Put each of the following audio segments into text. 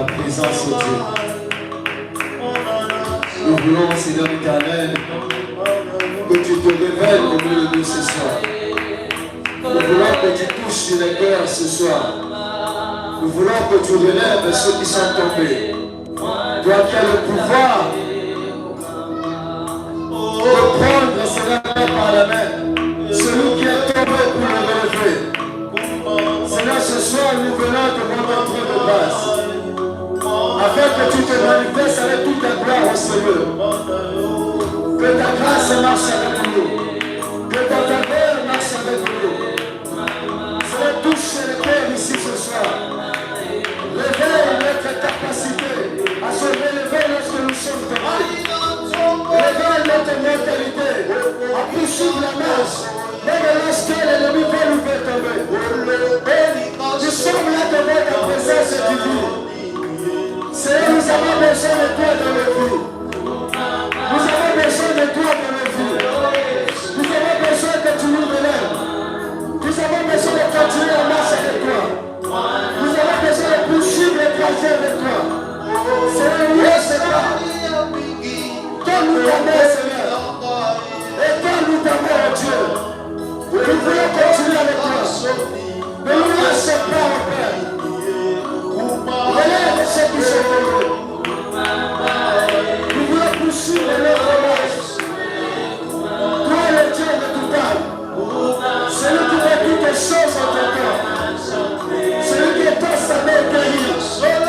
ta présence, oh Dieu. Nous voulons, Seigneur éternel, que tu te révèles au milieu de nous ce soir. Nous voulons que tu touches sur les cœurs ce soir. Nous voulons que tu relèves ceux qui sont tombés. Toi qui as le pouvoir de prendre, Seigneur, par la main, celui qui est tombé pour le relever. Seigneur, ce soir, nous venons te prendre un de grâce, afin que tu te manifestes avec toute ta gloire au Seigneur. Que ta grâce marche avec nous. Que ta faveur marche avec nous. Seigneur, touche le cœur ici ce soir. Réveille notre capacité à se relever lorsque nous sommes tombés. Réveille notre mentalité à poursuivre la marche. Même lorsque l'ennemi veut nous faire tomber. Nous sommes là devant ta présence divine. Seigneur, nous avons besoin de toi dans le vie. Nous avons besoin de toi dans le vie. Nous avons besoin que tu nous relèves. Nous avons besoin de continuer à marcher avec toi. Nous avons besoin de poursuivre les trajets avec toi. Seigneur, oui, Seigneur. Donne-nous ta main, Seigneur. Et donne-nous ta main, Dieu. Nous voulons continuer avec toi. Ne nous lâche pas, mon Père. Relève ceux qui sont tombés. Nous voulons poursuivre notre marche. Toi, le Dieu de tout âme. Celui qui fait toutes les choses en ton temps. Celui qui est dans sa main guérie. Celui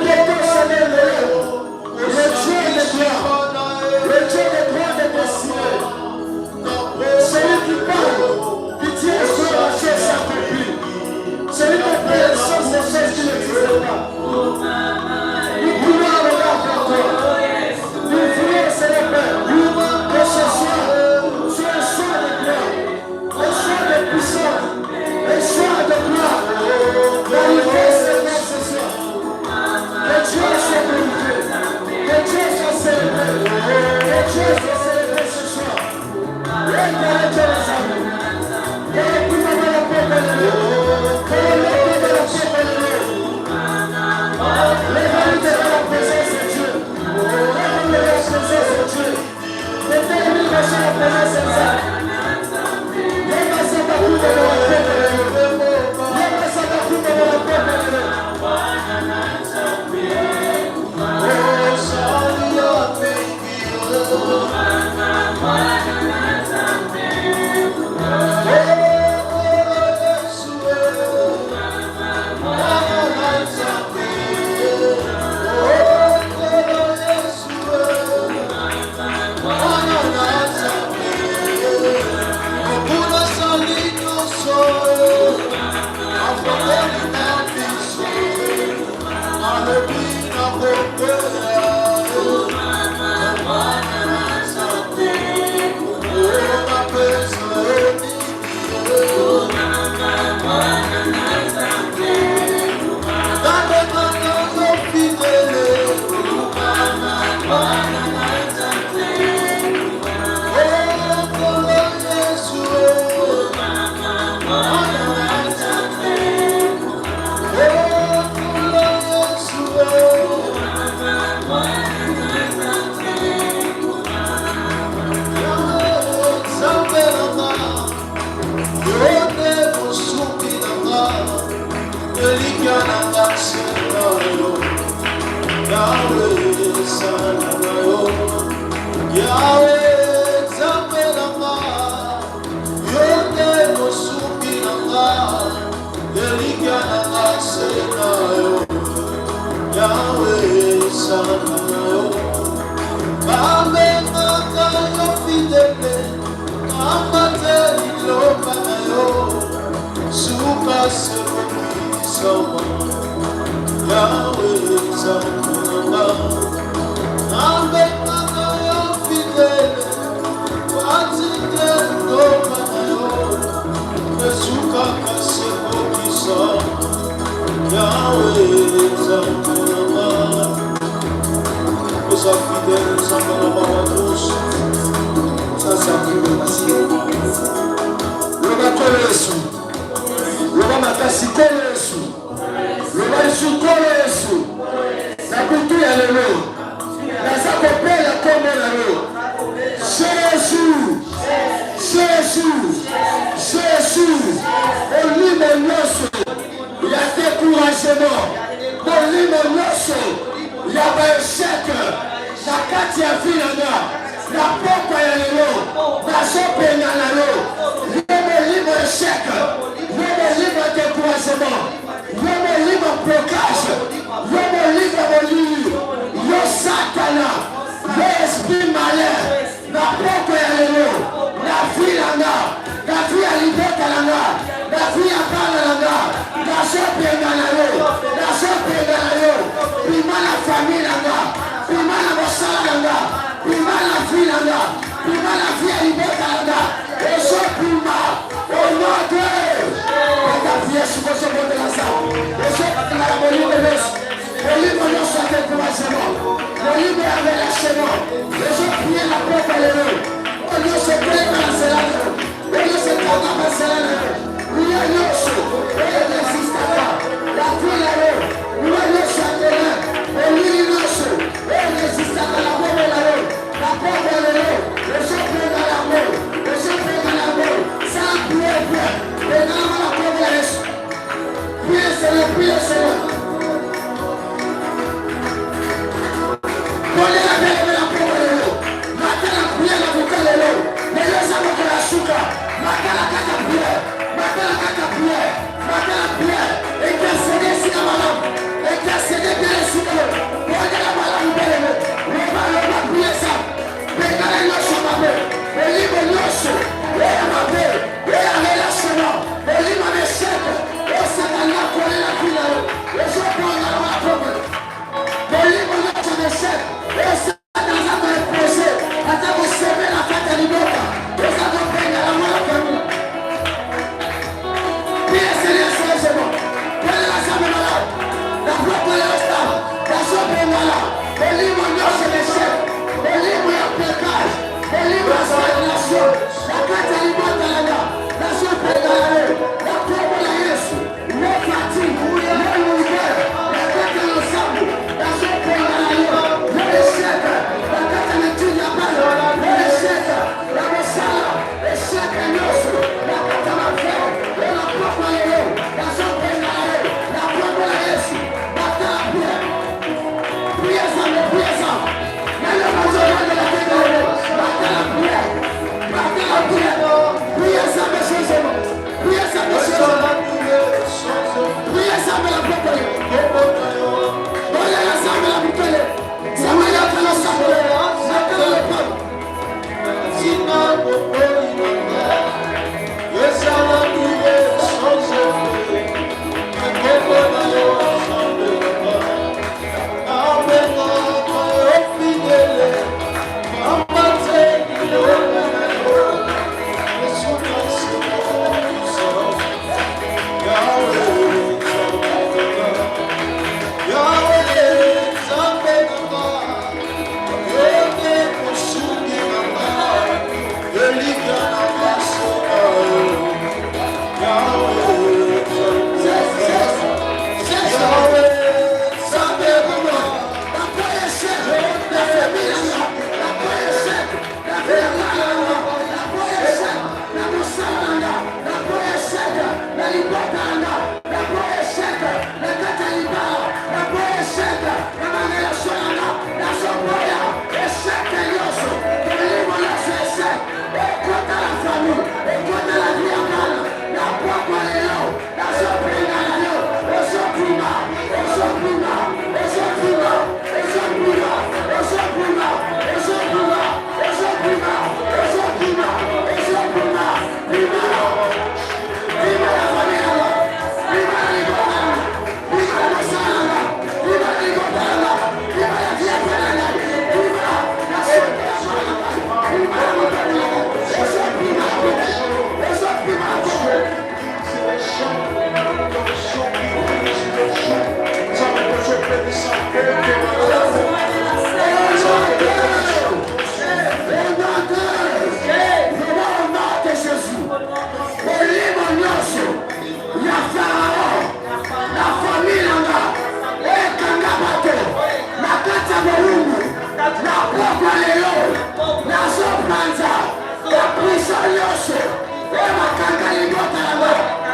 qui est dans sa main relève. Le Dieu de gloire. Le Dieu de gloire de destinée. Celui qui parle, qui tient sur la chose accomplie. Celui qui fait les choses qui n'existent pas. Nous voulons regarder pour toi. Nous voulons, Seigneur Père, que ce soit un soir de gloire, un soir de puissance, un soir de gloire. Manifeste Seigneur ce soir. Que Dieu soit glorifié. Que Dieu soit célébré. Que Dieu soit célébré ce soir. Réclamez Dieu les amis. Que le pouvoir de la paix de Dieu. Que le paix de la paix de Dieu. Les vérités de la présence de Dieu. Les vérités de la présence de Dieu. Les vérités de la présence de Dieu. Les massacres de la paix de Dieu. Les massacres de la paix de Dieu. nyonso ya baeshek na kati ya vilanga na pokwa ya lelo nazopenga na yo yo molimo eshek yo molimo découragement yo molimo blocage yo molimo molili yo satana yo esprit malin na pokwa ya lelo na vilanga na vie ya libota nanga na vie ya bana nanga nazopenga na yo nazopenga na yo bima na famille nanga bima na mosala nanga bima na vie nanga bima na vie ya libota nanga ezobima onote eka vie sukosokotela sa ezobima na molimo nyonso molimo nyonso ya découragement molimo ya relâchement ezoprie na pokwa lelo nyonso koleka na zela lelo nyonso ekanga basela lelo Luya nyonso resistaka la vie na yo luya nyonso ya terrain olili nyonso resistaka la bombe na yo la bombe lelo ezopenga yango ezopenga yango sans prier bien penganga na bombe ya Yesu prier Seigneur kolela belebe na bombe lelo matala prier na boka lelo lelo eza moko ya suka matala kaka prier matala kaka prier matala prier intercéder sika malamu intercéder bien esika yo bondela malamu belebe loba prier sa bengana nyonso mabe elimo nyonso eya mabe eya relâchement elimo mesheke osakana kolela kila yo ezobongana makobe elimo nyonso mesheke osakana za koepose ata kosebela kata liboka eza kopengana mwana famille Elimo nyonso meshek, elimo ya pekage, elimo ya stagnation, na kati ya libota nanga, nazopenga na yo, na kombo na Yesu, no fatigue, no lumière, na kati ya losambo, nazopenga na yo, no eshek, na kati ya metuni ya bana, no eshek, na mosala, eshek nyonso, na kati ya mafere, na kombo na yo, nazopenga na yo, na kombo na Yesu, batala pia.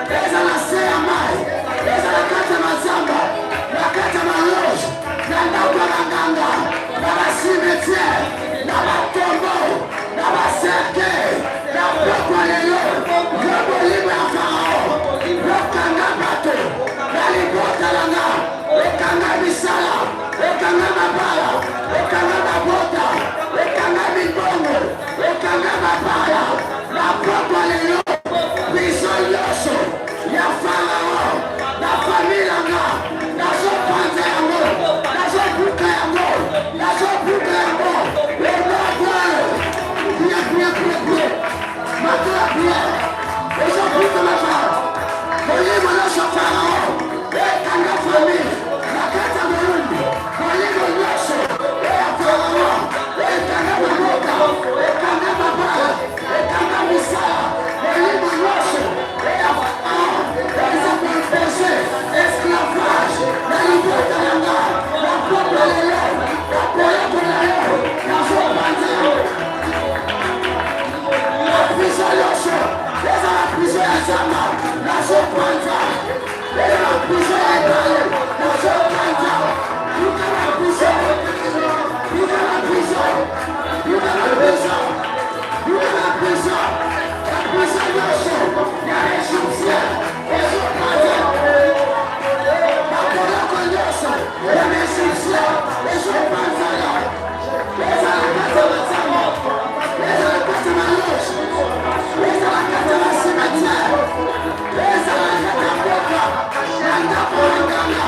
Eza na se ya mai, eza na kati ya mazamba, na kati ya malozi. Matanga, dans la cimetière, dans la tombeau, dans la cercueil, dans le polélo, le bolime en pharaon, le kanga bateau, la libotalanga, le kanga misala, le kanga mabala, le kanga mabota, le kanga mibongo, le kanga mabala, la polélo, prison yoso, ya pharaon, la famille langa, la sopanze yango, la sopuka yango, la sopuka yango, le mabala, bien, maintenant la prière, les gens plus de la femme, voyez mon lâche au pharaon, et quand la famille, la carte de l'une, voyez mon lâche, et à pharaon, et quand la mamota, et quand la mabala, et quand la missala, voyez mon lâche, et à pharaon, les enfants péchés, esclavage, la liberté de la propre de l'homme, la poète de l'homme, la joie de prison Yoshua, les à la prison Yazama, la Zopanta, les à la prison Yagale, la Zopanta, look at la prison, look at la prison, look at la prison, look at la prison, la prison Yoshua, la Égyptien, les Zopanta, la Poloko Yoshua, la Égyptien, les Zopanta, les à la Katamazama, les à la Katamaloche, les à la Katamassimatière, les à la Katapoka, la Kapolangana,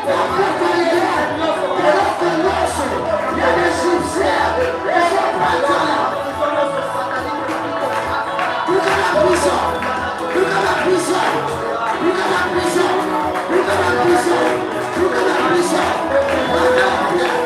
la Pokolea, les Lokonoso, les Égyptiens, les Zopantala. Look at la prison, look at la prison, look at la prison, look at la prison, look at la prison, look at la prison.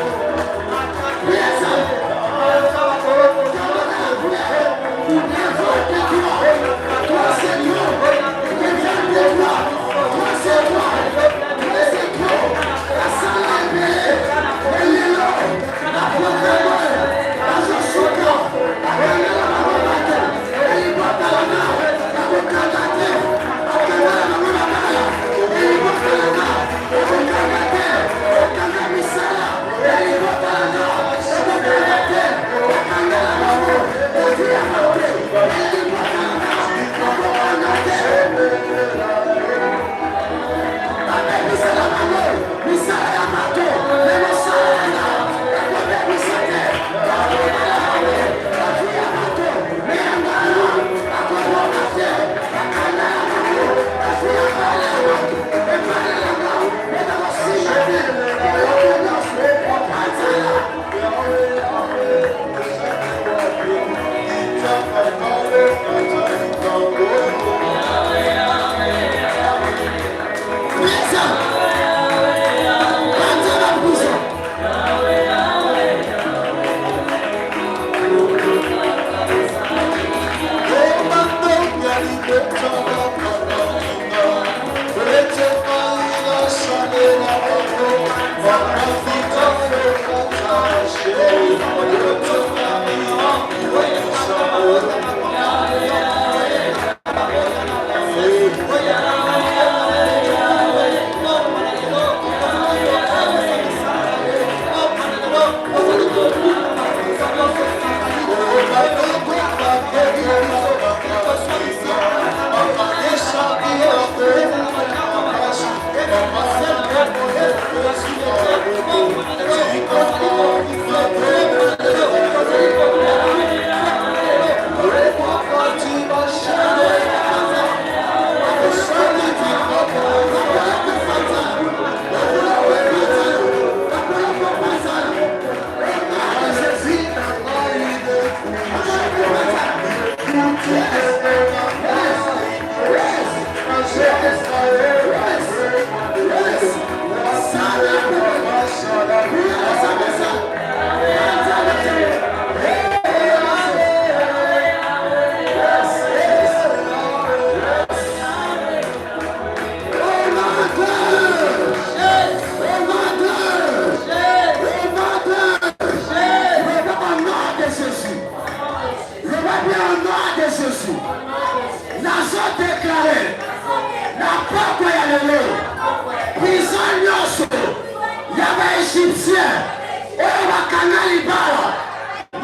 oyo bakanga libala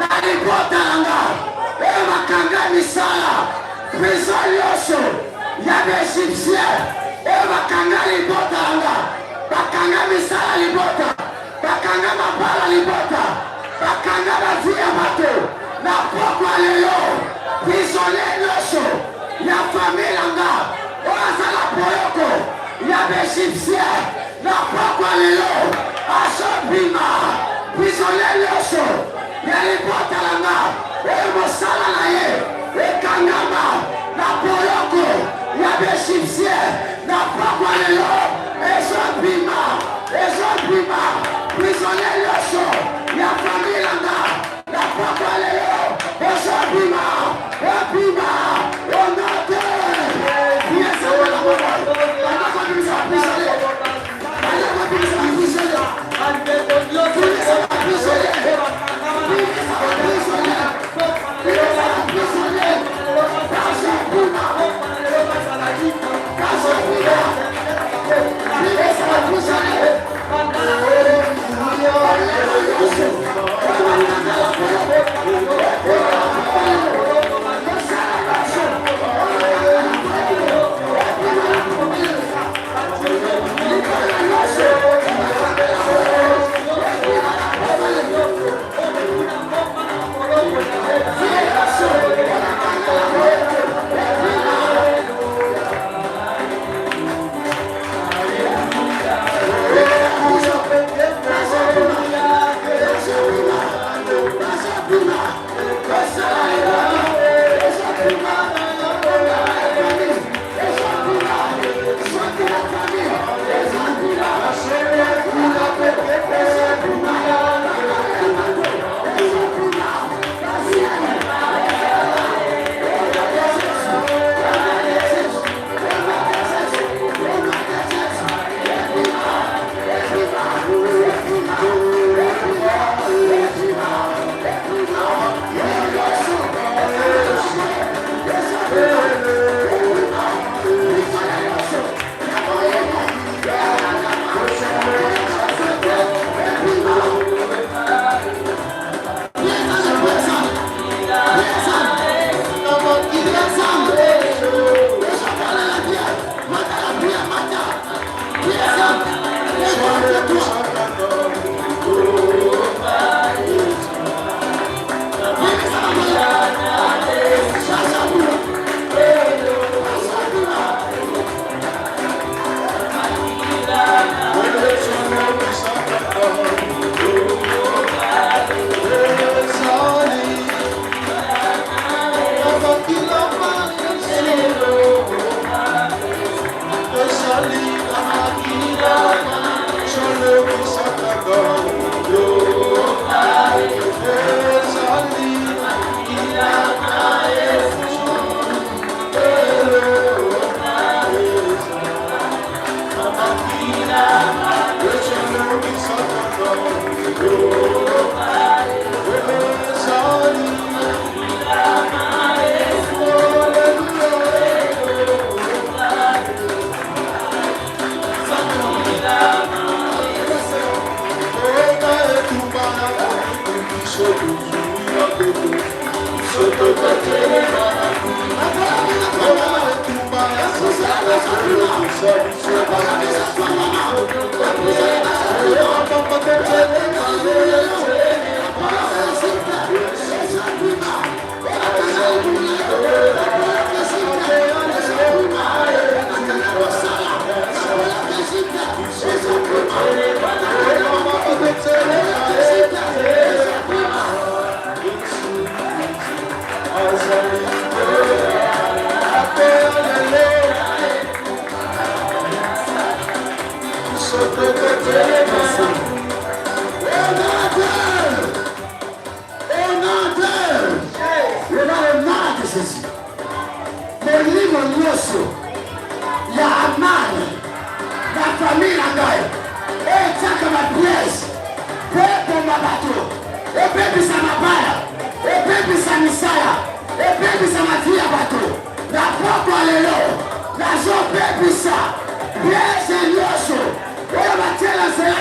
na libota nanga oyo bakanga misala prison nyonso ya baegyptien oyo bakanga libota nanga bakanga misala libota bakanga mabala libota bakanga bavi ya bato na pokwa lelo prisonnier nyonso ya famille nanga oyo azala boyoko ya baegyptien na pokwa lelo azobima prisonnier nyonso ya libota nanga oyo mosala na ye ekangama na boyoko ya baegyptien na pokwa lelo ezobima prisonnier nyonso ya famille nanga na pokwa lelo ezobima obima onote yesala Yes, and yes, so. What about telling us?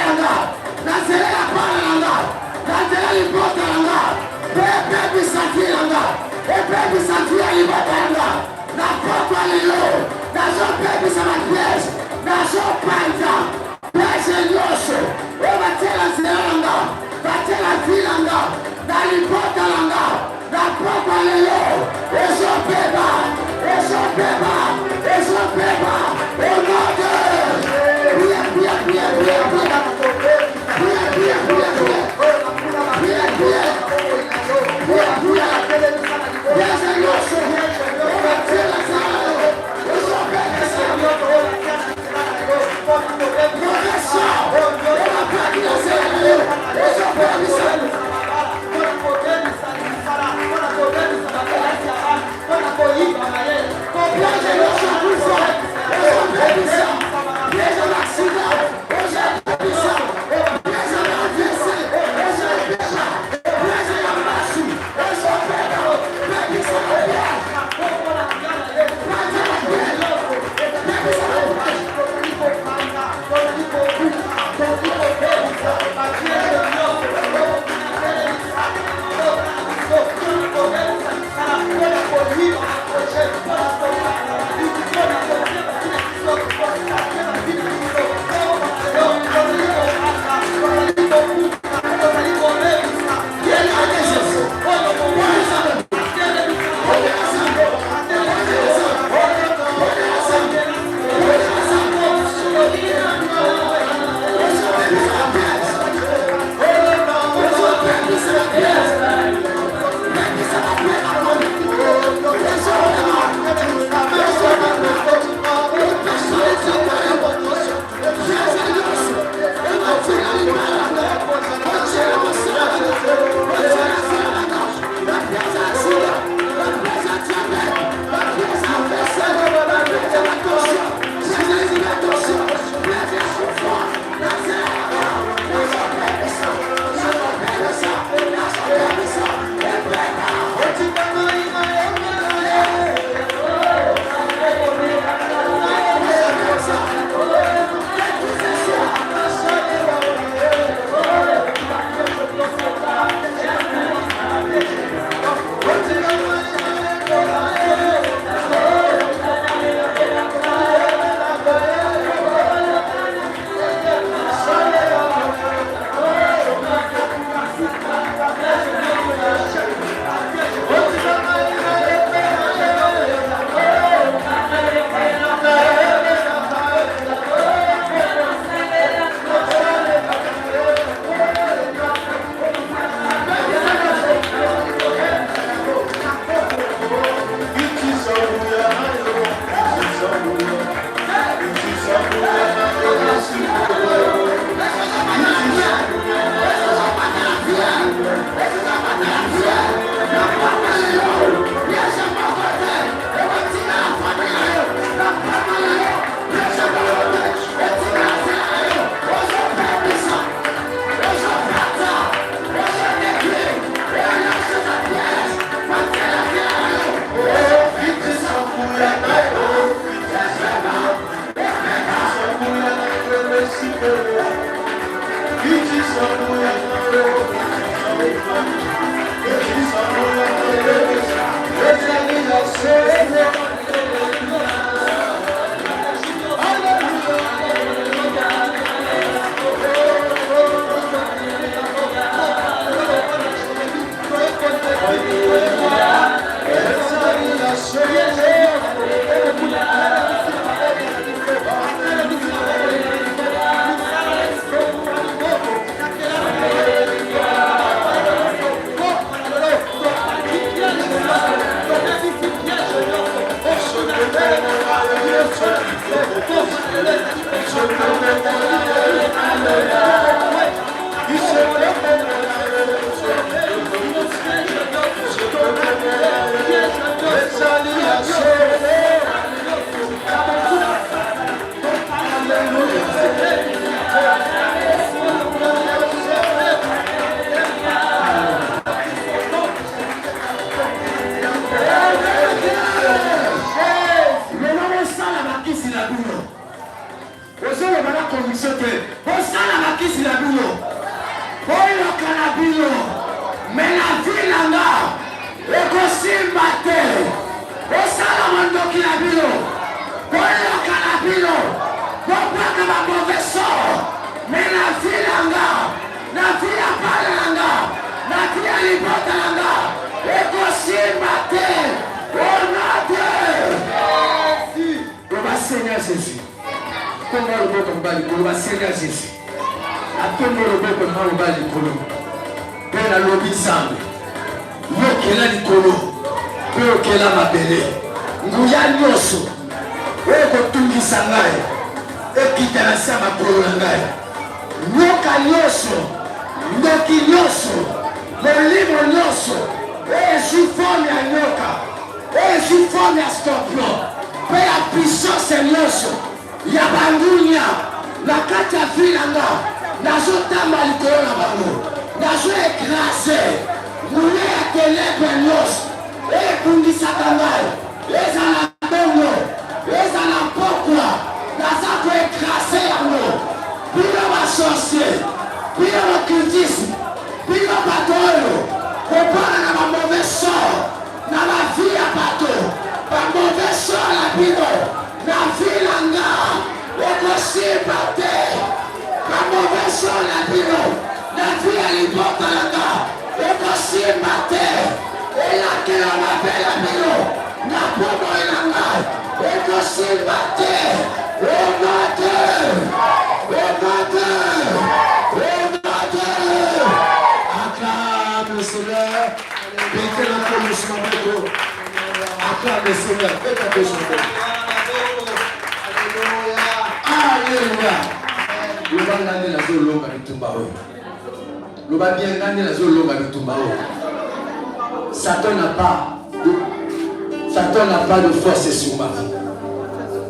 Satan n'a pas de force sur ma vie.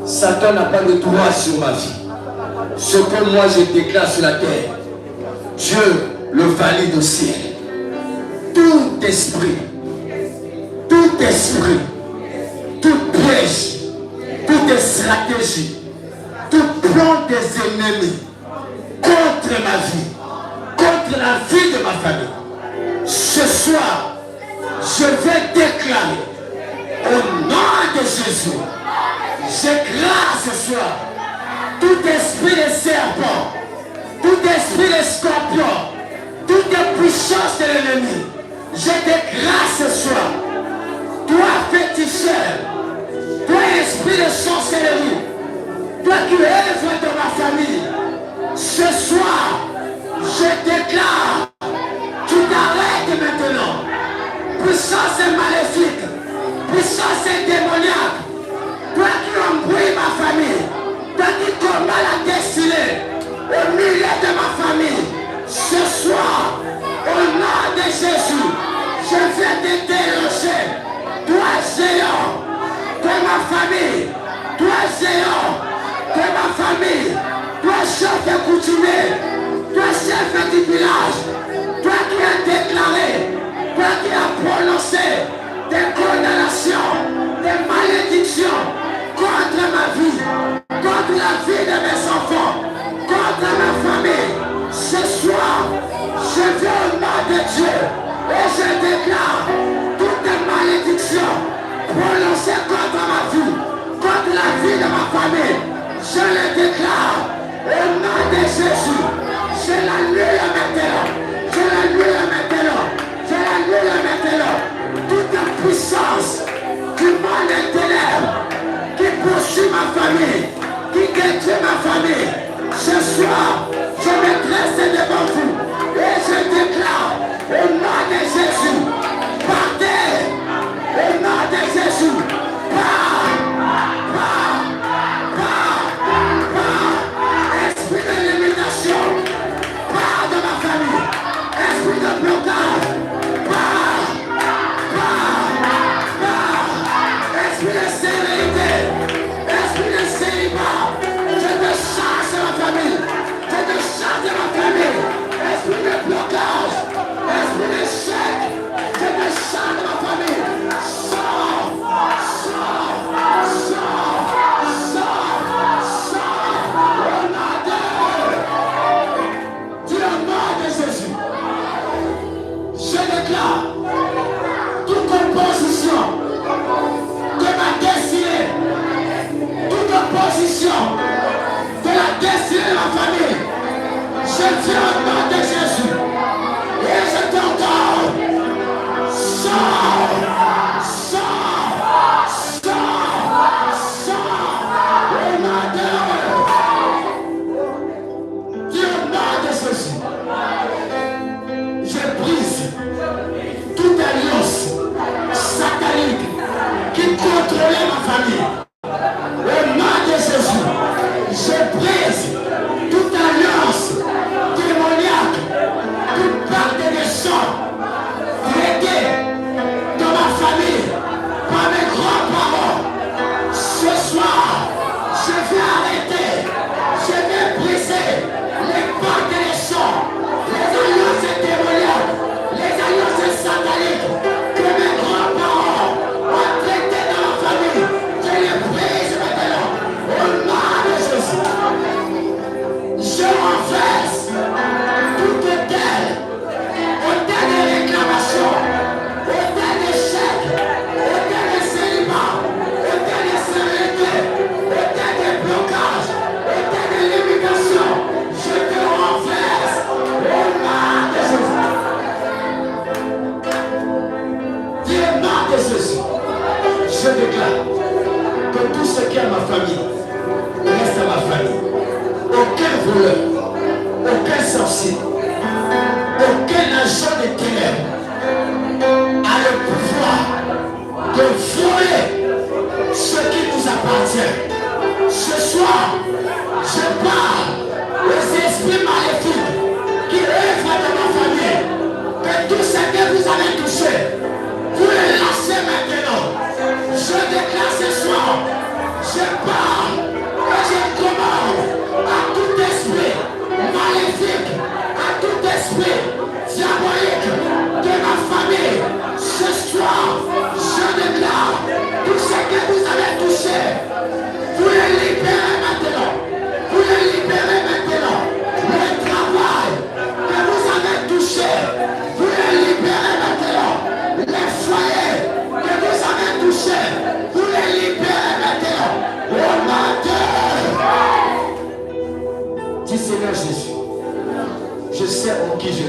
Satan n'a pas de droit sur ma vie. Ce que moi je déclare sur la terre, Dieu le valide au ciel. Tout esprit, toute piège, toute stratégie, tout plan des ennemis contre ma vie, contre la vie de ma famille, ce soir, je vais déclarer au nom de Jésus, j'éclate ce soir tout esprit de serpent, tout esprit de scorpion, toute puissance de l'ennemi. Je déclare ce soir, toi féticheur, toi esprit de sorcellerie, toi qui œuvres dans ma famille, ce soir, je déclare, tu t'arrêtes maintenant. Puissance maléfique, puissance démoniaque, toi qui embrouilles ma famille, toi qui combats la destinée au milieu de ma famille, ce soir, au nom de Jésus, je viens te déloger, toi géant de ma famille, toi géant de ma famille, toi chef coutumier, toi chef du village, toi qui as déclaré, toi qui as prononcé des condamnations, des malédictions contre ma vie, contre la vie de mes enfants, contre ma famille. Ce soir, je viens au nom de Dieu et je déclare toute malédiction prononcée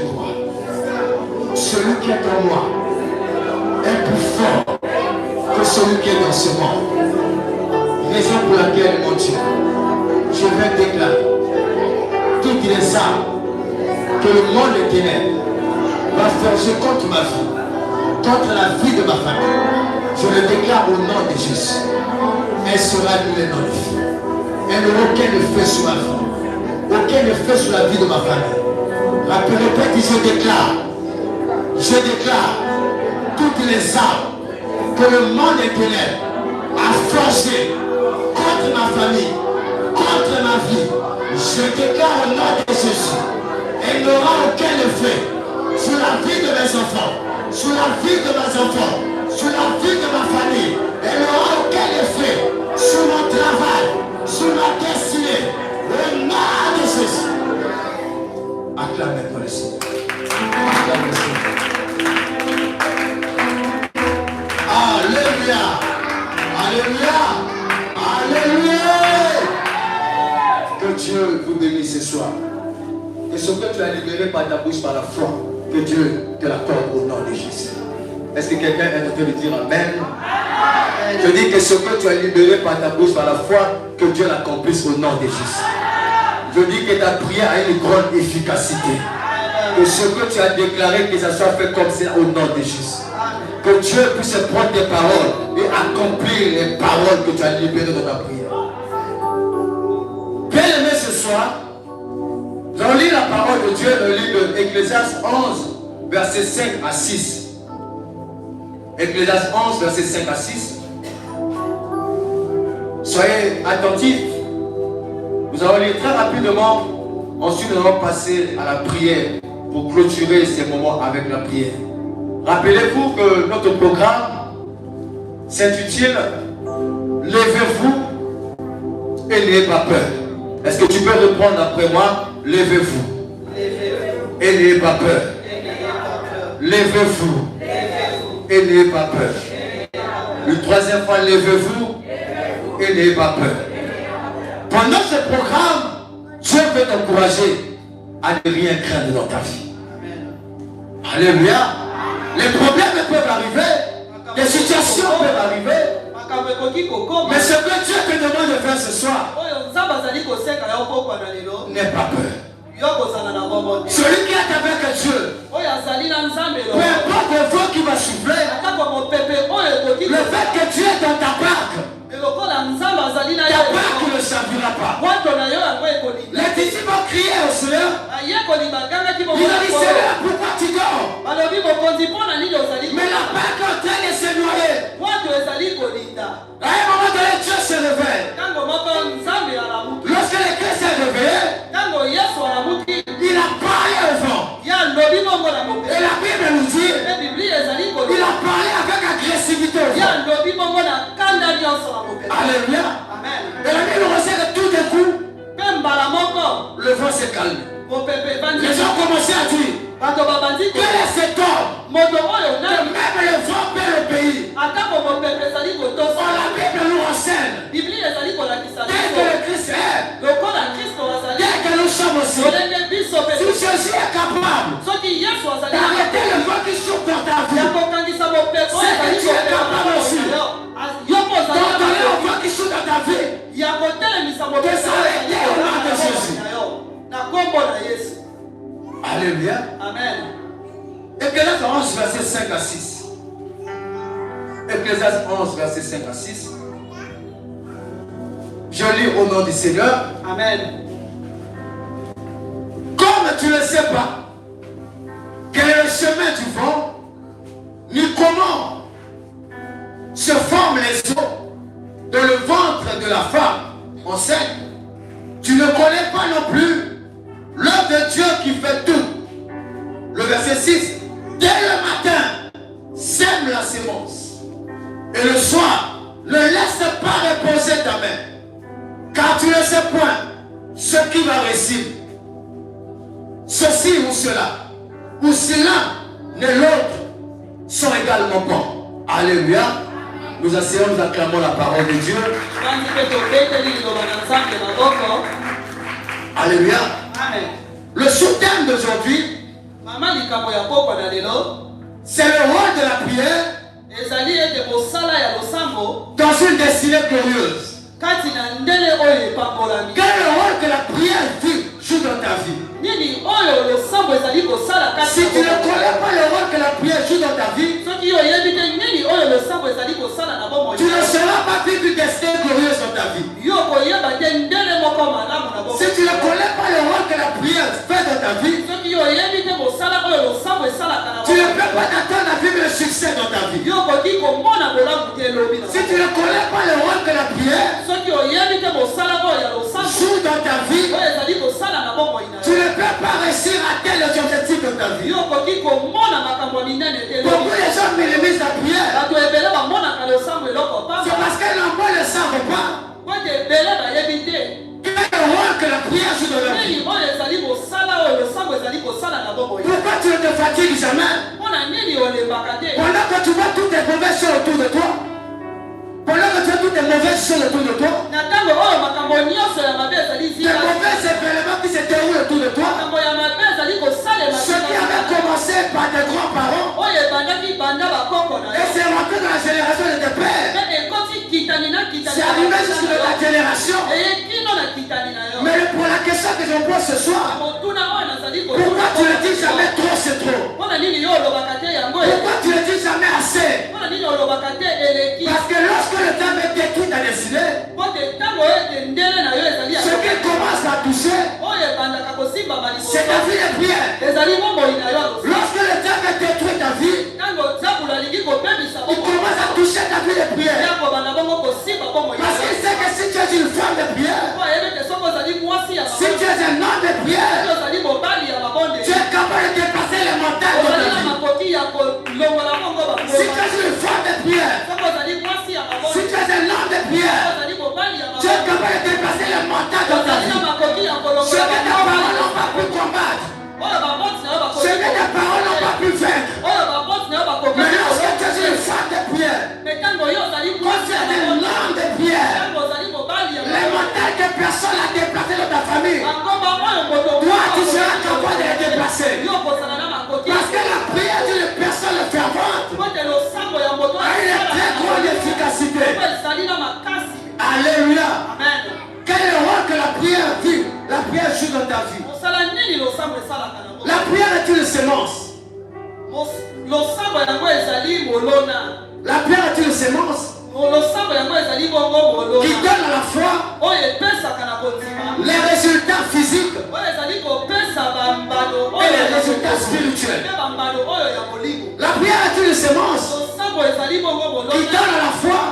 crois. Celui qui est en moi est plus fort que celui qui est dans ce monde. Raison pour laquelle, mon Dieu, je vais déclarer toutes les armes que le monde des ténèbres va forger contre ma vie, contre la vie de ma famille. Je le déclare au nom de Jésus. Elle sera annulée dans le feu. Elle n'aura aucun effet sur ma vie, aucun effet sur la vie de ma famille. Répète, je déclare toutes les armes que le monde des ténèbres a forgées contre ma famille, contre ma vie. Je déclare au nom de Jésus. Elle n'aura aucun effet sur la vie de mes enfants, sur la vie de mes enfants, sur la vie de ma famille. Elle n'aura aucun effet sur mon travail, sur ma destinée. Au nom de Jésus. Acclamez pour le Seigneur. Acclamez le Seigneur. Alléluia. Alléluia. Alléluia. Que Dieu vous bénisse ce soir. Et ce que tu as libéré par ta bouche, par la foi, que Dieu te l'accorde au nom de Jésus. Est-ce que quelqu'un est en train de dire Amen? Je dis que ce que tu as libéré par ta bouche, par la foi, que Dieu l'accomplisse au nom de Jésus. Je dis que ta prière a une grande efficacité. Que ce que tu as déclaré, que ça soit fait comme ça au nom de Jésus. Que Dieu puisse prendre tes paroles et accomplir les paroles que tu as libérées dans ta prière. Bien aimé ce soir, nous allons lire la parole de Dieu dans le livre d'Ecclésiaste 11, versets 5 à 6. Ecclésiaste 11, versets 5 à 6. Soyez attentifs. Nous allons lire très rapidement. Ensuite, nous allons passer à la prière pour clôturer ces moments avec la prière. Rappelez-vous que notre programme s'intitule « Levez-vous et n'ayez pas peur ». Est-ce que tu peux répondre après moi? Levez-vous et n'ayez pas peur. Levez-vous et n'ayez pas peur. Une troisième fois, levez-vous et n'ayez pas peur. Pendant ce programme, Dieu veut t'encourager à ne rien craindre dans ta vie. Alléluia. Les problèmes peuvent arriver, les situations peuvent arriver. Mais ce que Dieu te demande de faire ce soir, n'aie pas peur. Celui qui est avec Dieu, peu importe le vent qui va souffler, le fait que Dieu est dans ta barque, ta barque ne s'enfuira pas. Les disciples ont crié au Seigneur. Il a dit Seigneur, pourquoi tu dors? Mais la barque est en train de se noyer. À un moment donné, Dieu se réveille. Lorsque le Christ s'est réveillé, il a parlé au vent. Et la Bible nous dit, il a parlé avec agressivité au vent. Alléluia. Et la Bible nous sait que tout d'un coup, le vent s'est calmé. Les gens ont commencé à dire, quel est cet homme que même le vent perd le pays? La Bible nous enseigne, dès que le Christ est, dès que nous sommes aussi, si Jésus est capable d'arrêter le vent qui souffle dans ta vie, c'est que tu es capable aussi d'ordonner le vent qui souffle dans ta vie de s'arrêter au nom de Jésus. Alléluia. Amen. Ecclésiaste 11, verset 5 à 6. Ecclésiaste 11, verset 5 à 6. Je lis au nom du Seigneur. Amen. Comme tu ne sais pas quel est le chemin du vent, ni comment se forment les os dans le ventre de la femme enceinte, tu ne connais pas non plus l'œuvre de Dieu qui fait tout. Le verset 6. Dès le matin, sème la sémence. Et le soir, ne laisse pas reposer ta main. Car tu ne sais point ce qui va réussir. Ceci ou cela. Ou si l'un et l'autre sont également bons. Alléluia. Nous asseyons, nous acclamons la parole de Dieu. Alléluia. Amen. Le sous-thème d'aujourd'hui C'est le rôle de la prière dans une destinée glorieuse. Quel est le rôle que la prière joue dans ta vie? Si tu ne connais pas le rôle que la prière joue dans ta vie, tu ne seras pas vivre une destinée glorieuse dans ta vie. Si tu ne connais pas le rôle que la prière fait dans ta vie, tu ne peux pas t'attendre à vivre le succès dans ta vie. Si tu ne connais pas le rôle que la prière joue dans ta vie, tu ne peux pas réussir à atteindre les objectifs de ta vie. Beaucoup de gens minimisent la prière. C'est parce qu'elles n'ont pas le savent pas. Quel est le rôle que la prière joue dans la vie? Pourquoi tu ne te fatigues jamais? Pendant que tu vois toutes les mauvaises choses autour de toi, pendant que tu as toutes les mauvaises choses autour de toi, les mauvais événements qui se déroulent autour de toi, ceux qui avaient commencé par tes grands-parents, et c'est rentré dans la génération de tes pères, c'est arrivé jusqu'à ta génération. Mais pour la question que je pose ce soir, pourquoi tu ne dis jamais trop c'est trop? Pourquoi tu ne dis jamais assez? Parce que lorsque le temps est détruit ta destinée, ce qui commence à toucher, c'est ta vie de prière. Lorsque le temps est détruit ta vie, il commence à toucher ta vie de prière. Parce qu'il sait que si tu es une femme de prière, si tu es un homme de prière, tu es capable de dépasser les montagnes de ta vie. Si tu es une femme de prière, si tu es un homme de prière, tu es capable de dépasser les montagnes de ta vie. Ce que tes parents n'ont pas pu combattre, ce que tes parents n'ont pas pu faire. Mais lorsque tu es une femme de prière, quand tu es un homme de prière, les montagnes que personne n'a déplacées dans ta famille, toi tu seras capable de les déplacer. Parce que la prière d'une personne fervente a une très grande efficacité. Alléluia. Quel est le rôle que la prière joue dans ta vie? La prière est une semence. La prière est une semence qui donne à la fois les résultats physiques et les résultats spirituels. La prière est une semence qui donne à la fois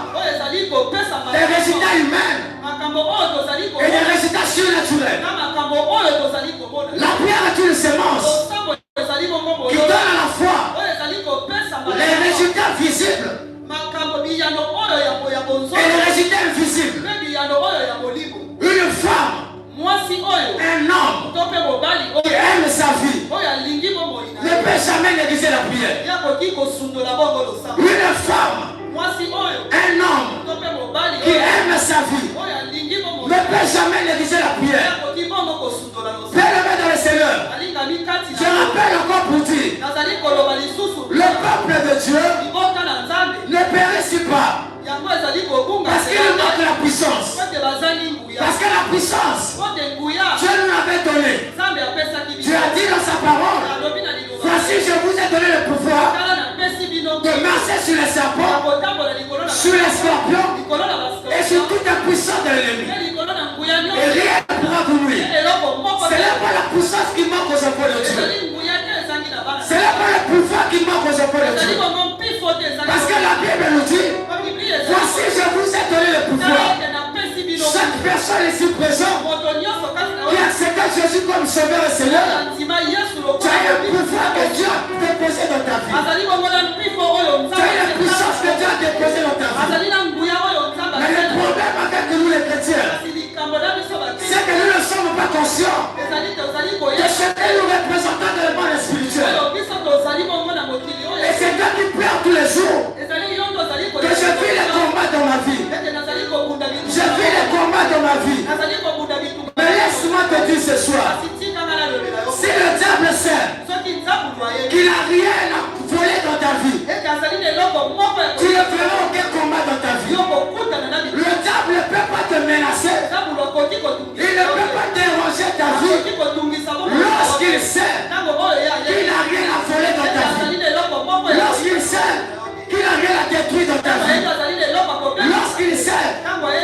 des résultats humains et des résultats surnaturels. La prière est une semence qui donne à la fois les résultats visibles et les résultats invisibles. Une femme, un homme qui aime sa vie ne peut jamais négliger la prière. Une femme, un homme qui aime sa vie ne peut jamais négliger la prière. Bien-aimé dans le Seigneur, je rappelle encore pour dire, le peuple de Dieu ne périsse pas parce qu'il manque la puissance. Parce que la puissance, Dieu nous l'avait donnée. Dieu a dit dans sa parole, voici je vous ai donné le pouvoir de marcher sur les serpents, sur les scorpions et sur toute la puissance de l'ennemi. Et rien ne pourra vous nuire. Ce n'est pas la puissance qui manque aux enfants de Dieu. Ce n'est pas le pouvoir qui manque aux enfants de Dieu. Parce que la Bible nous dit, voici je vous ai donné le pouvoir. Chaque personne ici présente qui accepte Jésus comme Sauveur et Seigneur, tu as le pouvoir que Dieu a déposé dans ta vie. Tu as la puissance que Dieu a déposée dans ta vie. Mais le problème avec nous les chrétiens, c'est que nous ne sommes pas conscients de ce que nous représentons dans le monde spirituel. Et c'est Dieu qui pleure tous les jours que je vis les combats dans ma vie. Je vis les combats dans ma vie. Mais laisse-moi te dire ce soir, si le diable sait qu'il n'a rien à voler dans ta vie. Tu ne feras aucun combat dans ta vie. Le diable ne peut pas te menacer. Il ne peut pas déranger ta vie. Lorsqu'il sait qu'il n'a rien à voler dans ta vie. Lorsqu'il sait qu'il n'a rien à détruire dans ta vie. Lorsqu'il sait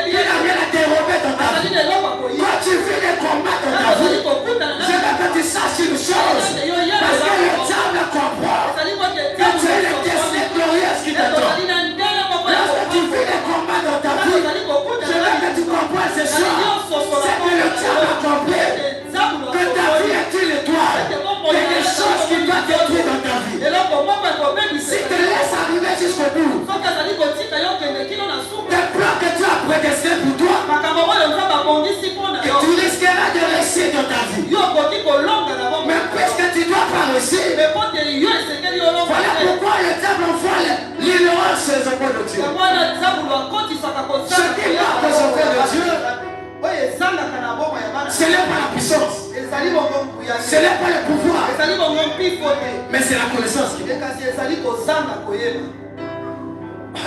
qu'il n'a rien à dérober dans ta vie. Quand tu vis des combats dans ta vie, je veux que tu saches une chose. Parce que le diable comprend que tu es le destin glorieux qui t'attend. Lorsque tu vis des combats dans ta vie, je veux que tu comprennes ces choses. C'est que le diable a compris que ta vie est une étoile. Il y a des choses qui doivent détruire dans ta vie. Si tu laisses arriver jusqu'au bout, tes plans que tu as prédestinés pour toi, et tu risqueras de réussir dans ta vie. Mais puisque tu ne dois pas réussir, voilà pourquoi le diable envoie l'ignorance chez les enfants de Dieu. Ce qui marque les enfants de Dieu, ce n'est pas la puissance, ce n'est pas le pouvoir, mais c'est la connaissance qui est.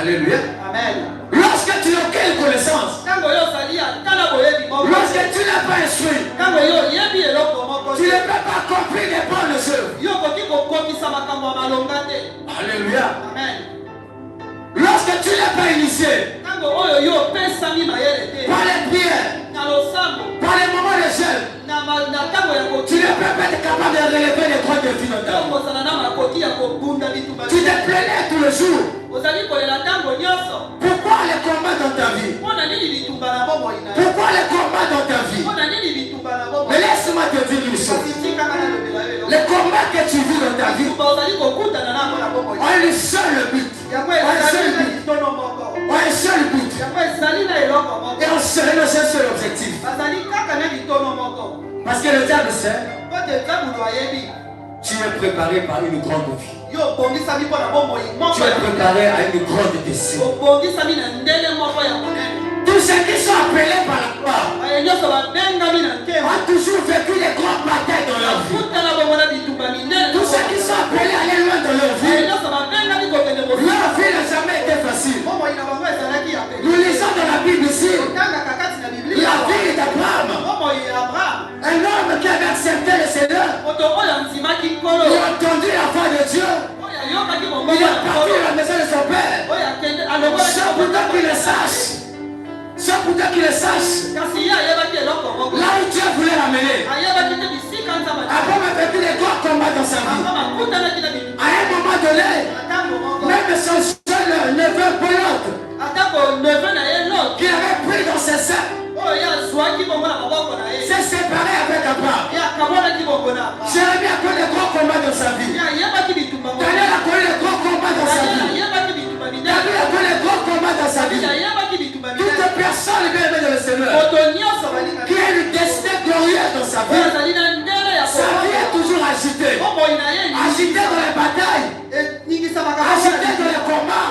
Alléluia. Amen. Lorsque tu n'as aucune connaissance, lorsque tu n'as pas instruit, tu ne peux pas comprendre les bonnes œuvres. Alléluia. Amen. Lorsque tu n'es pas initié par les prières, par les moments de jeûne, tu ne peux pas être capable de relever les droits de vie dans ta vie. Tu te plaignais tous les jours. Pourquoi les combats dans ta vie? Pourquoi les combats dans ta vie? Mais laisse-moi te dire une chose. Les combats que tu vis dans ta vie ont un seul but. Un seul but. Et un seul objectif. Parce que le diable sait, tu es préparé par une grande vie. Tu es préparé à une grande destinée. Tous ceux qui sont appelés par la gloire ont toujours vécu des grandes batailles dans leur vie. Tous ceux qui sont appelés à aller loin dans leur vie, leur vie n'a jamais été facile. Nous lisons dans la Bible ici la vie d'Abraham, un homme qui avait accepté le Seigneur. Il a entendu la voix de Dieu. Il est parti de la maison de son père. C'est pourtant qu'il le sache. C'est pourtant qu'il le sache. Là où Dieu voulait l'amener. Abraham a vécu des grands combats dans sa vie. À un moment donné, même son seul neveu Pelote, qui avait pris dans ses seins, s'est séparé avec Abraham. Jérémie a connu des grands combats dans sa vie. Daniel a connu des grands combats dans sa vie. David a connu des grands combats dans sa vie. Toute personne bien aimée de le Seigneur qui a une destinée glorieuse dans sa vie, sa vie est toujours agitée. Agitée dans les batailles, agitée dans les combats.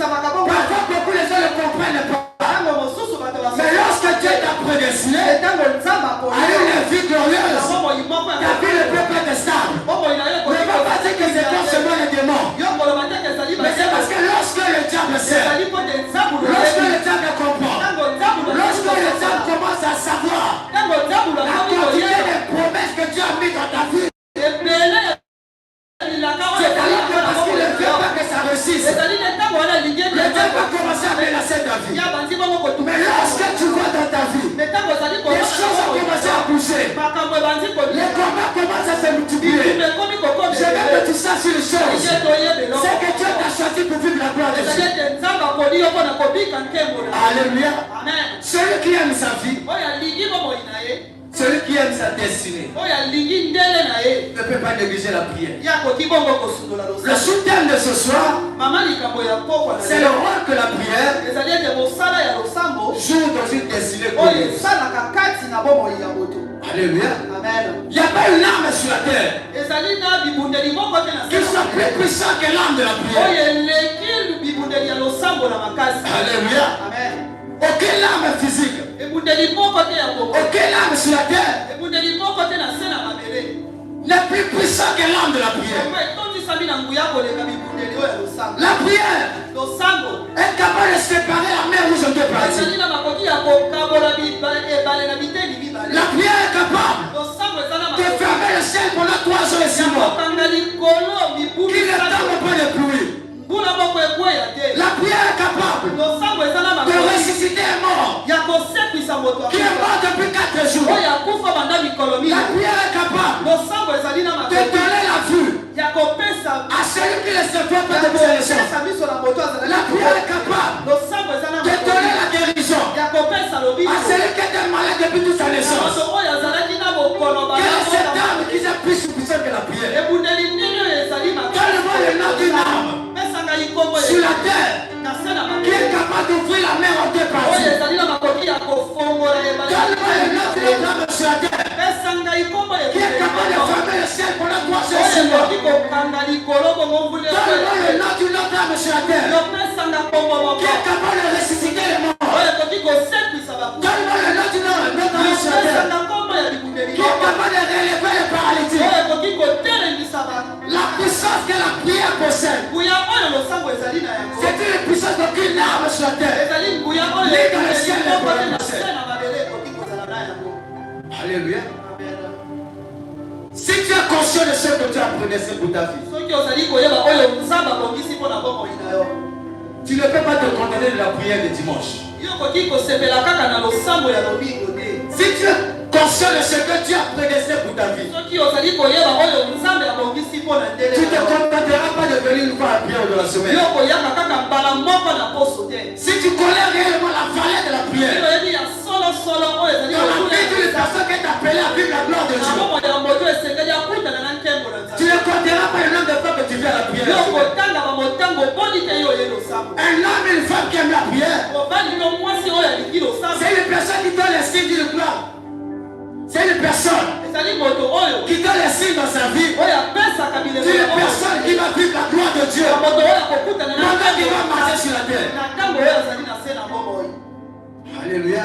Parfois beaucoup les gens ne comprennent pas. Mais lorsque Dieu t'a prédestiné à une vie glorieuse, ta vie ne peut pas être stable. Ne va pas dire que c'est forcément les démons. Mais c'est parce que lorsque le diable sait, lorsque le diable comprend, lorsque le diable commence à savoir la quantité des promesses que Dieu a mis dans ta vie, c'est-à-dire que parce qu'il ne veut pas que ça réussisse, le diable va commencer à menacer ta vie. Mais lorsque tu vois dans ta vie, les choses ont commencé à bouger, les combats commencent à se multiplier. Je veux que tu saches une chose, c'est que Dieu t'a choisi pour vivre la gloire de Dieu. Alléluia. Celui qui aime sa vie, celui qui aime sa destinée ne peut pas négliger la prière. Le sous-thème de ce soir, c'est le rôle que la prière joue dans une destinée glorieuse. Alléluia. Il n'y a pas une arme sur la terre qui soit plus puissante que l'arme de la prière. Alléluia. Aucune arme physique, aucune arme sur la terre n'est plus puissante que l'arme de la prière. La prière est capable de séparer la mer où je te parle. La prière est capable de fermer le ciel pendant 3 jours et 6 mois. Qu'il ne tombe pas de pluie. La prière est capable de ressusciter un mort qui est mort depuis 4 jours. La prière est capable de donner la vue à celui qui ne se voit pas de guérison. La prière est capable de donner la guérison à celui qui était malade depuis toute sa naissance. Quelle est cette âme qui est plus puissante que la prière? Donne-moi le nom d'une âme sur la terre qui est capable d'ouvrir la mer en 2 parties. Donne-moi le nom d'une âme sur la terre qui est capable de fermer le ciel pendant 3 jours et 6 mois. Donne-moi le nom d'une autre âme sur la terre qui est capable de ressusciter les morts. Donne-moi le nom d'une autre âme sur la terre qui est capable de relever les paralytiques. La puissance que la prière possède, c'est une puissance d'aucune arme sur la terre. Ni dans le ciel ne peut la possède. Alléluia. Si tu es conscient de ce que tu as prononcé pour ta vie, tu ne peux pas te contenter de la prière de dimanche. Si tu es conscient de ce que tu as prononcé pour ta vie, tu ne te contenteras pas de venir une fois à la prière de la semaine. Si tu connais réellement la valeur de la prière, dans la vie d'une personne qui est appelée à vivre la gloire de Dieu, tu ne compteras pas le nombre de fois que tu viens à la prière. Un homme et une femme qui aiment la prière, c'est une personne qui donne les signes d'une gloire. C'est une personne qui donne les signes dans sa vie. C'est une personne qui va vivre la gloire de Dieu pendant qu'il va marcher sur la terre. Alléluia.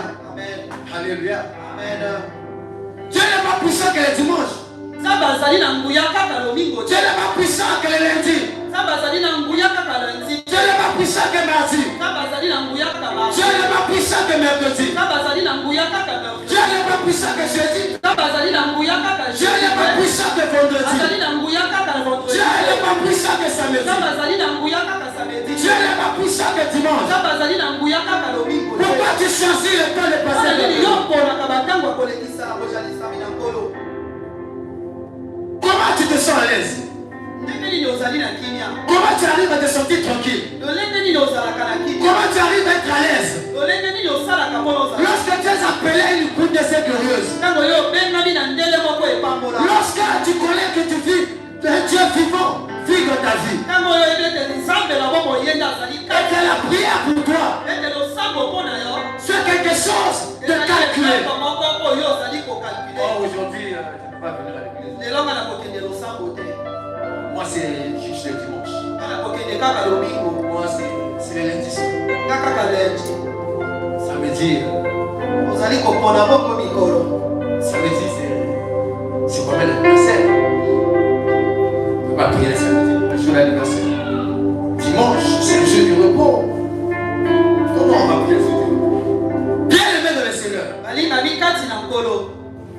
Alléluia. Dieu n'est pas puissant que le dimanche. Dieu n'est pas puissant que le lundi. Dieu n'est pas puissant que mardi. Dieu n'est pas puissant que mercredi. Dieu n'est pas puissant que jeudi. Dieu n'est pas puissant que vendredi. Dieu n'est pas puissant que samedi. Dieu n'est pas puissant que dimanche. Pourquoi tu choisis le temps de passer avec Dieu? Comment tu te sens à l'aise? Comment tu arrives à te sentir tranquille? Comment tu arrives à être à l'aise? Lorsque tu es appelé à une cour d'essai glorieuse, lorsque tu connais que tu vis un Dieu vivant, vit dans ta vie, et que la prière pour toi, c'est quelque chose de calculé. Oh, aujourd'hui, je ne peux pas venir à l'église. Moi, c'est juste le dimanche. Moi, c'est le lundi. Samedi, c'est comme un anniversaire. On ne peut pas prier le samedi, le jour de l'anniversaire. Dimanche, c'est le jour du repos. Comment on va prier le jour du repos? Bien aimé dans le Seigneur.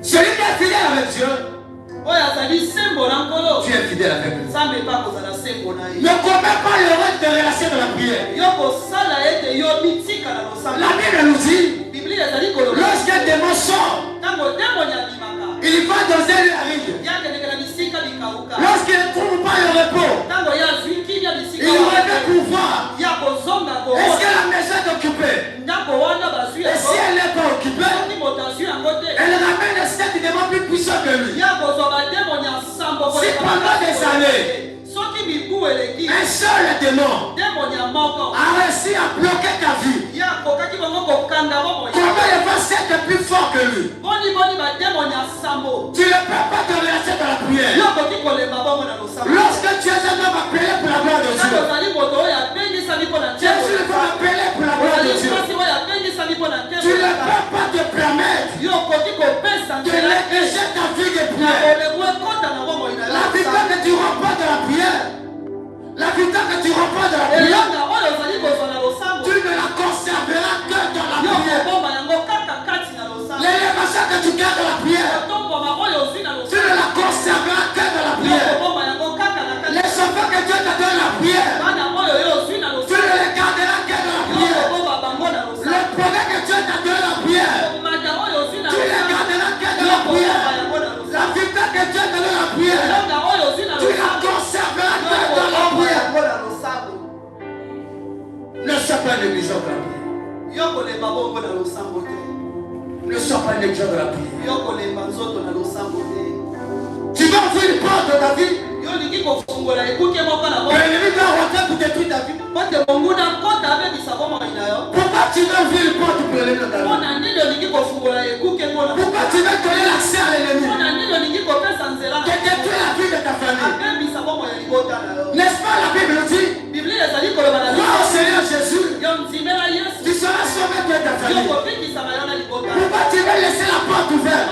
Celui qui est fidèle avec Dieu, tu es fidèle avec lui. Ne commets pas l'erreur de relâcher de la prière. La Bible nous dit, lorsqu'un démon sort, il va dans un lieu aride. Lorsqu'il ne trouve pas le repos, il revient pour voir. Est-ce que la maison est occupée? Et si elle n'est pas occupée, elle ramène 7 démons plus puissants que lui. Si pendant des années, un seul démon a réussi à bloquer ta vie, comment il va être plus fort que lui? Tu ne peux pas te relâcher dans la prière. Lorsque tu es un homme appelé pour la gloire de Dieu, Jésus va appeler pour la gloire de Dieu. Tu ne peux pas te permettre de négliger ta vie de prière. La victoire que tu remportes de la prière, gardes la prière, tu ne la conserveras que dans la prière. Les enfants que Dieu t'a donné la prière, tu ne les garderas que dans la prière. Les progrès que Dieu t'a donné la prière, tu les garderas que dans la prière. La victoire que Dieu t'a donné la prière, tu la conserveras que dans la prière. Ne sois pas négligent de la prière. Ne sois pas négligent de la prière. Tu vas ouvrir une porte dans ta vie. L'ennemi doit rentrer pour détruire ta vie. Pourquoi tu veux ouvrir une porte pour l'ennemi dans ta vie? Pourquoi tu veux donner l'accès à l'ennemi? De détruire la vie de ta famille. N'est-ce pas la Bible dit? Crois au Seigneur Jésus, tu seras sauvé de ta famille. Pourquoi tu veux laisser la porte ouverte?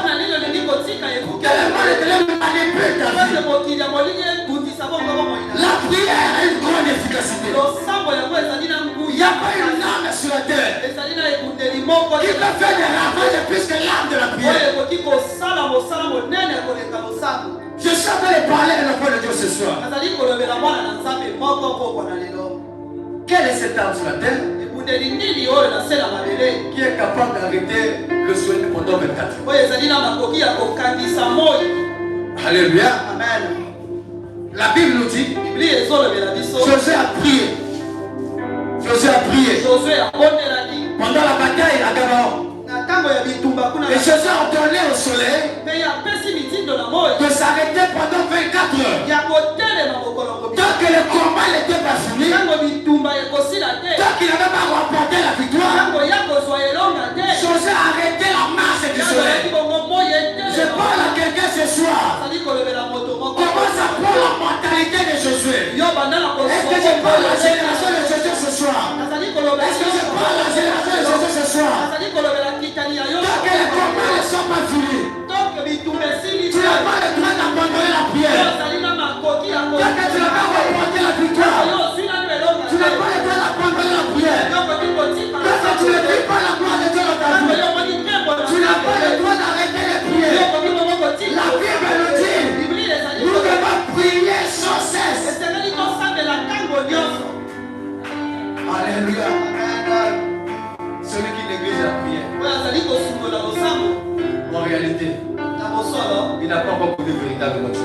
Que le mal de l'homme manipule ta vie. La prière a une grande efficacité. Il n'y a pas une âme sur la terre qui peut faire des ravages plus que l'âme de la prière. Je suis en train de parler à l'enfant de Dieu ce soir. Quelle est cette âme sur la terre qui est capable d'arrêter le soleil pendant 24 heures? Alléluia. Amen. La Bible nous dit, Josué a prié. Pendant la bataille à Gabaon. Et Josué a ordonné au soleil de s'arrêter pendant 24 heures. Tant que le combat n'était pas fini, tant qu'il n'avait pas remporté la victoire, Josué a arrêté la marche du soleil. Je parle à quelqu'un ce soir. Commence à prendre la mentalité de Josué. Est-ce que je parle à la génération de Josué ce soir? Est-ce que je parle à la génération de Josué ce soir? Tant que les combats ne sont pas finis, tu n'as pas le droit d'abandonner la prière. Tant que tu n'as pas remporté la victoire, tu n'as pas le droit d'abandonner la prière. Parce que tu ne vis pas la gloire de Dieu dans ta vie, tu n'as pas le droit d'arrêter les prières. La Bible nous dit, nous devons prier sans cesse. Alléluia. Celui qui néglige la prière, en réalité, il n'a pas encore connu véritablement Dieu.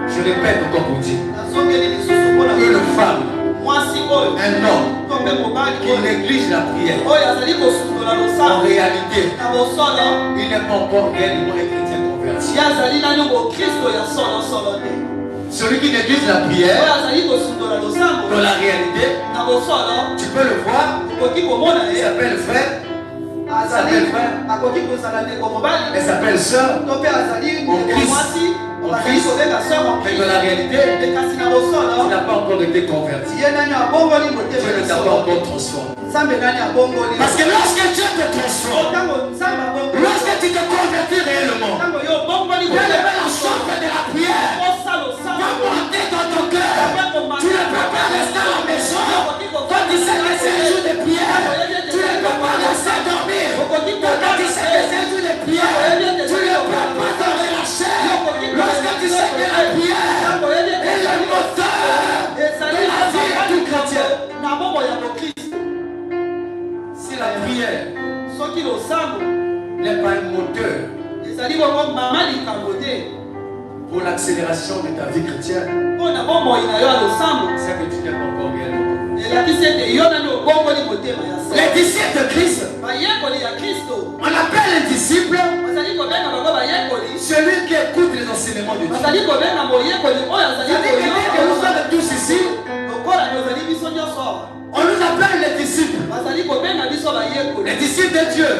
Je répète encore pour dire, une femme, un homme qui néglige la prière, en réalité, il n'est pas encore réellement un chrétien converti. Celui qui néglige la prière, dans la réalité, tu peux le voir, il s'appelle frère, il s'appelle frère, elle s'appelle soeur, en Christ, mais dans la réalité, tu n'as pas encore été converti. Dieu ne t'a pas encore transformé. Parce que lorsque Dieu te transforme, lorsque tu te convertis réellement, Dieu met la chambre de la prière va monter dans ton cœur. Tu ne peux pas rester à la maison quand tu sais que c'est un jour de prière. Tu ne peux pas rester dormir quand tu sais que c'est un jour de prière. Tu ne peux pas te relâcher lorsque tu sais que la prière est le moteur de la vie de tout chrétien. Si la prière n'est pas un moteur pour l'accélération de ta vie chrétienne, c'est que tu n'es pas encore réellement. Les disciples de Christ, on appelle un disciple celui qui écoute les enseignements de Dieu. C'est-à-dire que nous sommes tous ici, on nous appelle les disciples. Les disciples de Dieu.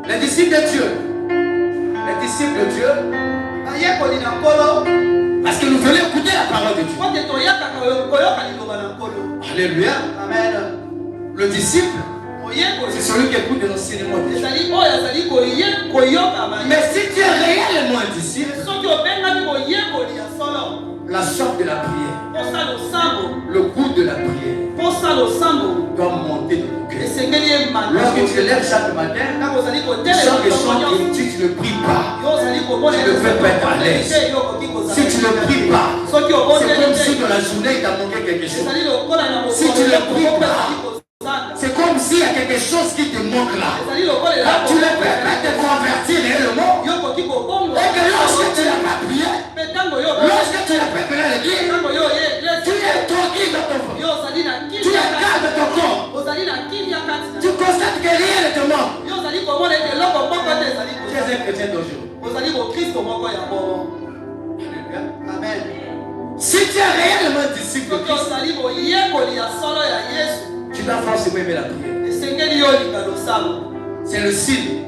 Les disciples de Dieu. Les disciples de Dieu. Parce que nous voulons écouter la parole de Dieu. Alléluia. Amen. Le disciple, c'est celui qui écoute les enseignements de Dieu. Mais si tu es réellement un disciple, la sorte de la prière, le goût de la prière, doit monter de ton cœur. Lorsque tu te lèves chaque matin, tu sens que si tu ne pries pas, tu ne peux pas être à l'aise. Si tu ne pries pas, c'est comme si dans la journée il t'a manqué quelque chose. Si tu ne pries pas, c'est comme s'il y a quelque chose qui te manque là. Là, tu ne peux pas te convertir réellement. Et que lorsque tu n'as pas prié, lorsque tu n'as pas prié l'église, tu es tranquille dans ton corps. Tu es calme dans ton corps. Tu constates que rien ne te manque. Tu es un chrétien d'aujourd'hui. Amen. Si tu es réellement disciple de Christ, tu dois forcément aimer la prière. C'est le signe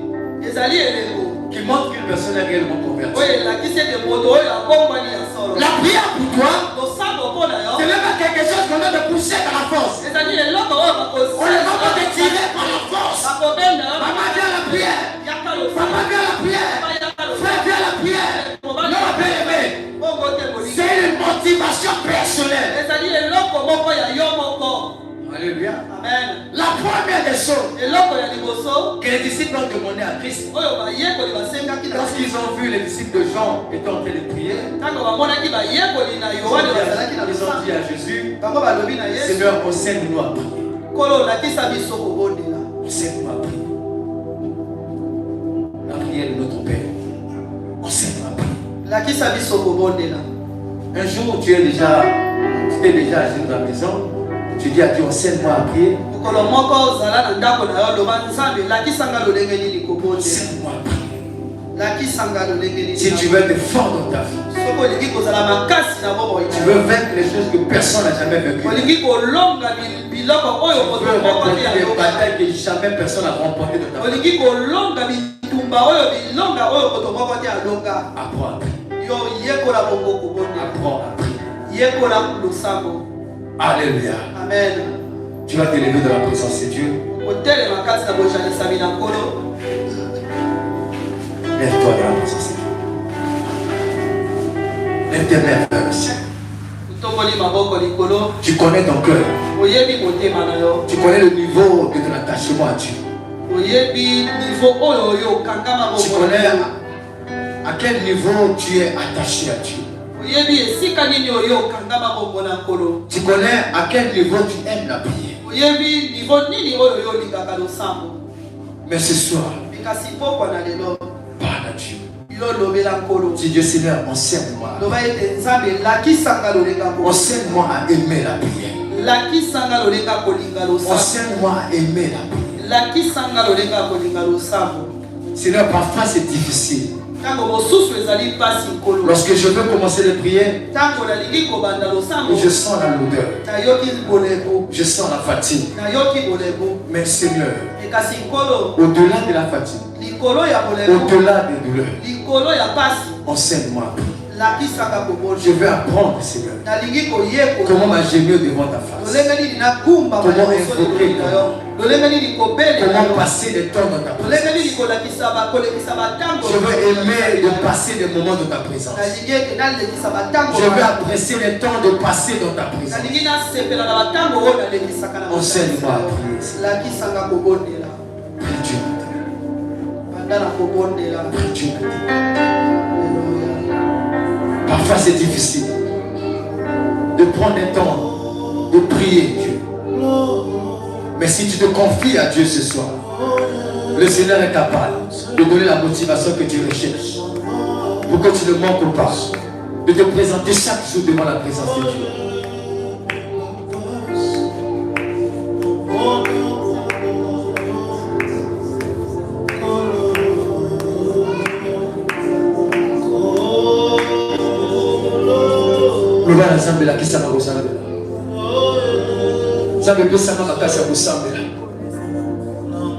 qui montre qu'une personne est réellement convertie. La prière pour toi, c'est même pas quelque chose qu'on doit te pousser par la force. On ne va pas te tirer par la force. Papa, viens à la prière. Papa, viens à la prière. Frère, viens à la prière. Non, bien-aimé. C'est une motivation personnelle. Alléluia. Amen. La première des choses que les disciples ont demandé à Christ, lorsqu'ils ont vu les disciples de Jean étant en train de prier, ils ont dit à Jésus, Seigneur, enseigne-nous à prier. Enseigne-nous à prier. La prière de notre Père. Enseigne-nous à prier. Un jour, tu étais déjà assis dans la maison. Tu dis à Dieu, enseigne-moi à prier. Enseigne-moi à prier. Si tu veux être fort dans ta vie, tu veux vaincre les choses que personne n'a jamais vaincues. Tu veux remporter des batailles que jamais personne n'a remportées dans ta vie. Apprends à prier. Apprends à prier. Alléluia. Amen. Tu vas t'élever dans la présence de Dieu. Lève-toi dans la présence de Dieu. Lève tes mains vers le ciel. Tu connais ton cœur. Tu connais le niveau de ton attachement à Dieu. Tu connais à quel niveau tu es attaché à Dieu. Tu connais à quel niveau tu aimes la prière. Mais ce soir, parle à Dieu. Dis Dieu Seigneur, enseigne-moi. Enseigne-moi à aimer la prière. Enseigne-moi à aimer la prière. Seigneur, parfois c'est difficile. Lorsque je veux commencer les prières, je sens la lourdeur, je sens la fatigue. Mais Seigneur, au-delà de la fatigue, au-delà des douleurs, enseigne-moi. Je veux apprendre, Seigneur, comment m'agenouiller devant ta face, comment invoquer ton nom, comment passer des temps dans ta présence. Je veux aimer de passer des moments dans ta présence. Je veux apprécier les temps de passer dans ta présence. Enseigne-moi à prier. Prie Dieu. Prie Dieu. Parfois c'est difficile de prendre un temps de prier Dieu. Mais si tu te confies à Dieu ce soir, le Seigneur est capable de donner la motivation que tu recherches pour que tu ne manques pas de te présenter chaque jour devant la présence de Dieu. Ensemble là qui ça va ressemble là. Ça veut dire ça va passer à ressemble là.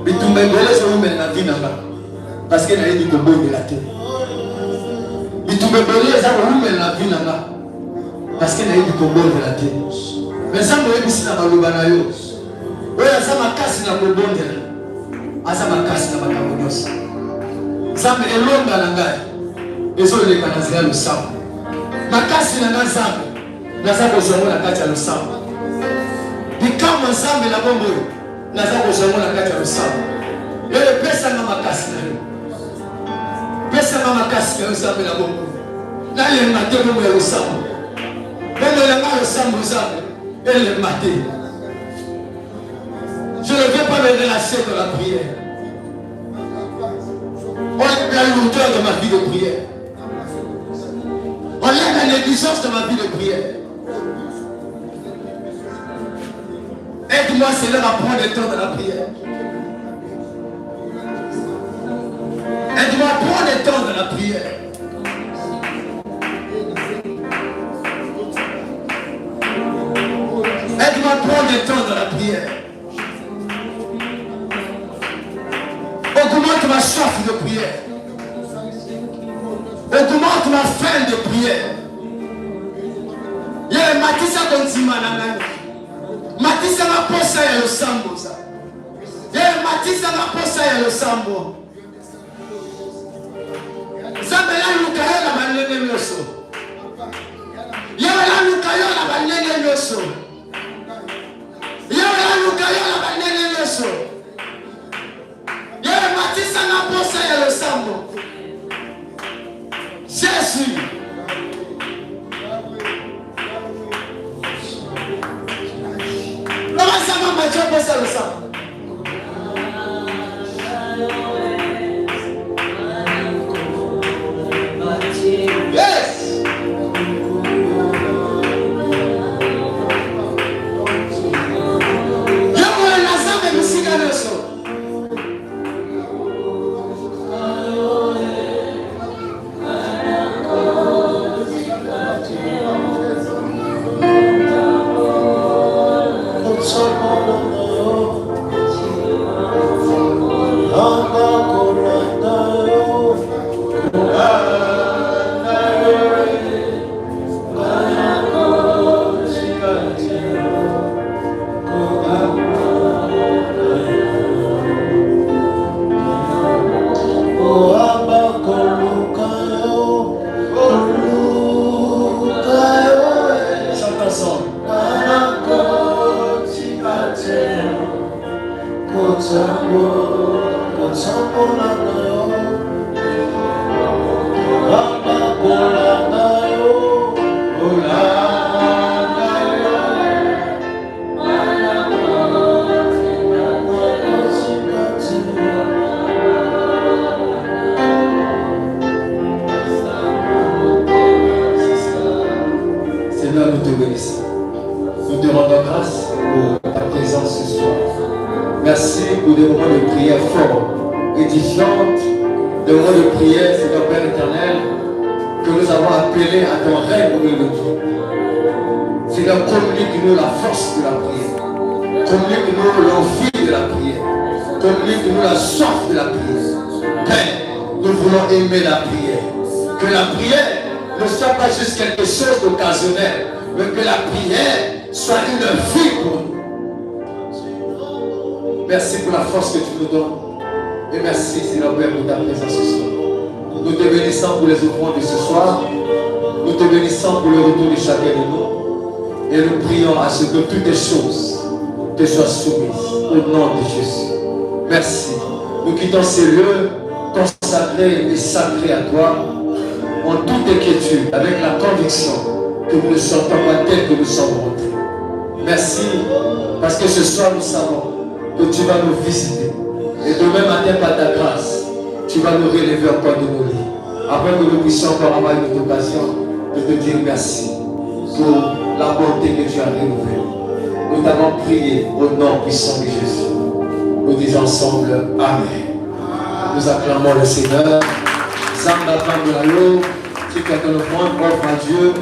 Mais tout le monde là c'est même la vie là. Parce que là il dit que bon de la terre. Mais tout le monde là ça va même la vie là. Parce que là il dit que bon de la terre. Mais ça me dit ça va le banayo. Ouais ça m'a cassé la bon de là. Ah ça m'a cassé la banayo. Ça me elonga la ngai. Et ça le kanazia le sang. Ma casse la ngai. Naza kozongo na kati ya losambo. likambo nzambe na bongo naza kozongo na kati ya losambo lelo pesanga makasi na yo pesanga makasi na yo nzambe na bongo nalemba te bongo ya losambo bongo elanga losambo nzambe elemba te. Je ne vais pas me relâcher dans la prière. On est la lourdeur de ma vie de prière. On est la négligence de ma vie de prière. Aide-moi, Seigneur, à prendre le temps de la prière. Aide-moi à prendre le temps de la prière. Aide-moi à prendre le temps de la prière. Augmente ma soif de prière. Augmente ma faim de prière. Yé, matisa kontima nanani. Matisa na posa ya losambo sa. Yé, matisa na posa ya losambo. Zambela lukayo na banene nyoso. Yé, la lukayo na banene nyoso. Yé, la lukayo na banene nyoso. Yé, matisa na posa ya losambo. Jésus. Comment ça va, ma Dieu, posa le sang? Yes. Merci pour la force que tu nous donnes. Et merci, Seigneur Père, pour ta présence ce soir. Nous te bénissons pour les offrandes de ce soir. Nous te bénissons pour le retour de chacun de nous. Et nous prions à ce que toutes les choses te soient soumises. Au nom de Jésus. Merci. Nous quittons ces lieux consacrés et sacrés à toi. En toute inquiétude, avec la conviction que nous ne sommes pas tels que nous sommes rentrés. Merci. Parce que ce soir, nous savons que tu vas nous visiter. Et demain matin, par ta grâce, tu vas nous relever encore de nos lits. Afin que nous puissions encore avoir une occasion de te dire merci pour la bonté que tu as renouvelée. Nous t'avons prié au nom puissant de Jésus. Nous disons ensemble Amen. Nous acclamons le Seigneur. Zamba Pamelayo, si quelqu'un le prend, offre à Dieu.